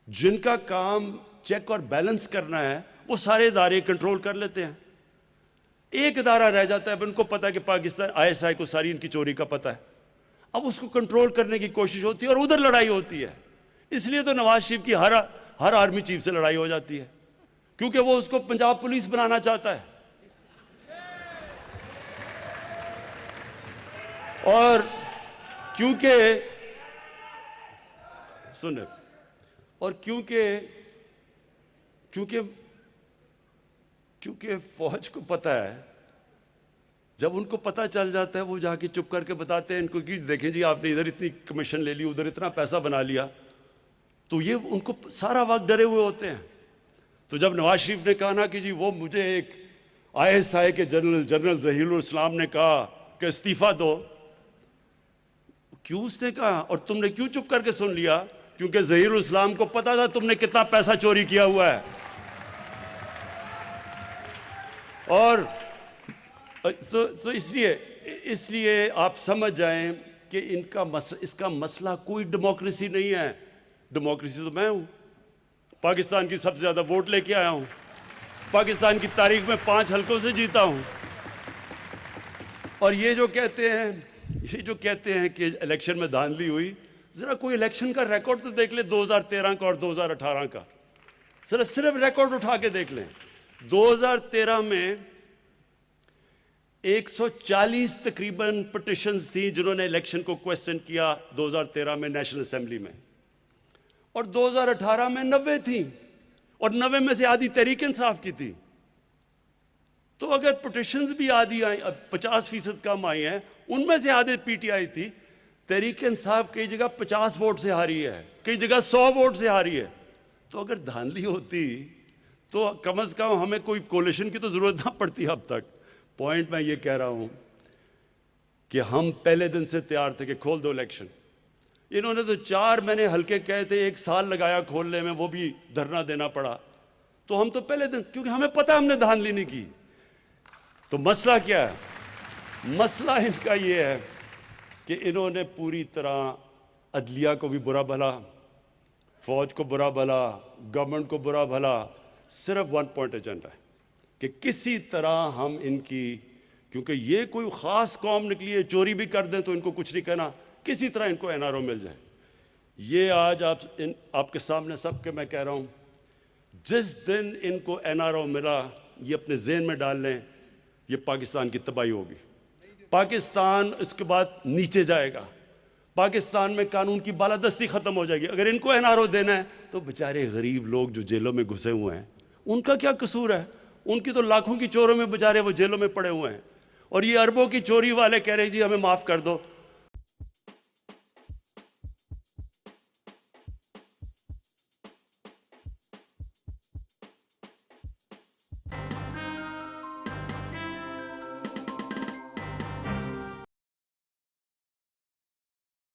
जिनका काम चेक और बैलेंस करना है वो सारे इदारे कंट्रोल कर लेते हैं। एक इदारा रह जाता है, अब उनको पता है कि पाकिस्तान ISI को सारी इनकी चोरी का पता है, अब उसको कंट्रोल करने की कोशिश होती है और उधर लड़ाई होती है। इसलिए तो नवाज शरीफ की हर आर्मी चीफ से लड़ाई हो जाती है, क्योंकि वो उसको पंजाब पुलिस बनाना चाहता है। और क्योंकि सुने, और क्योंकि फौज को पता है, जब उनको पता चल जाता है वो जाके चुप करके बताते हैं इनको कि देखें जी आपने इधर इतनी कमीशन ले ली, उधर इतना पैसा बना लिया। तो ये उनको सारा वक्त डरे हुए होते हैं। तो जब नवाज शरीफ ने कहा ना कि जी वो मुझे एक ISI के जनरल जहीरुल इस्लाम ने कहा कि इस्तीफा दो, क्यों उसने कहा और तुमने क्यों चुप करके सुन लिया? क्योंकि जहीरुल इस्लाम को पता था तुमने कितना पैसा चोरी किया हुआ है। और तो इसलिए आप समझ जाएं कि इसका मसला कोई डेमोक्रेसी नहीं है। डेमोक्रेसी तो मैं हूं, पाकिस्तान की सबसे ज्यादा वोट लेके आया हूं, पाकिस्तान की तारीख में 5 हलकों से जीता हूं। और ये जो कहते हैं कि इलेक्शन में धांधली हुई, जरा कोई इलेक्शन का रिकॉर्ड तो देख ले 2013 का और 2018 का, सिर्फ रिकॉर्ड उठा के देख लें। 2013 में 140 तकरीबन पिटिशंस थी जिन्होंने इलेक्शन को क्वेश्चन किया 2013 में नेशनल असेंबली में, और 2018 में 90 थी, और 90 में से आधी तहरीक इंसाफ की थी। तो अगर पिटिशंस भी आधी आई, 50% कम आई हैं, उनमें से आधे PTI थी। तहरीक इंसाफ कई जगह 50 वोट से हारी है, कई जगह 100 वोट से हारी है। तो अगर धांधली होती तो कम से कम हमें कोई कोलिशन की तो जरूरत ना पड़ती अब तक। पॉइंट मैं ये कह रहा हूं कि हम पहले दिन से तैयार थे कि खोल दो इलेक्शन। इन्होंने तो 4 महीने हल्के कहे थे, 1 साल लगाया खोलने में, वो भी धरना देना पड़ा। तो हम तो पहले दिन, क्योंकि हमें पता हमने धांधली नहीं की। तो मसला क्या है? मसला इनका ये है कि इन्होंने पूरी तरह अदलिया को भी बुरा भला, फौज को बुरा भला, गवर्नमेंट को बुरा भला, सिर्फ 1 पॉइंट एजेंडा है कि किसी तरह हम इनकी, क्योंकि ये कोई ख़ास कौम निकली है, चोरी भी कर दें तो इनको कुछ नहीं कहना, किसी तरह इनको NRO मिल जाए। ये आज आपके सामने सबके मैं कह रहा हूँ, जिस दिन इनको NRO मिला, ये अपने जहन में डाल लें, ये पाकिस्तान की तबाही होगी। पाकिस्तान इसके बाद नीचे जाएगा, पाकिस्तान में कानून की बालादस्ती ख़त्म हो जाएगी। अगर इनको NRO देना है तो बेचारे गरीब लोग जो जेलों में घुसे हुए हैं, उनका क्या कसूर है? उनकी तो लाखों की चोरों में बेचारे वो जेलों में पड़े हुए हैं, और ये अरबों की चोरी वाले कह रहे हैं जी हमें माफ़ कर दो।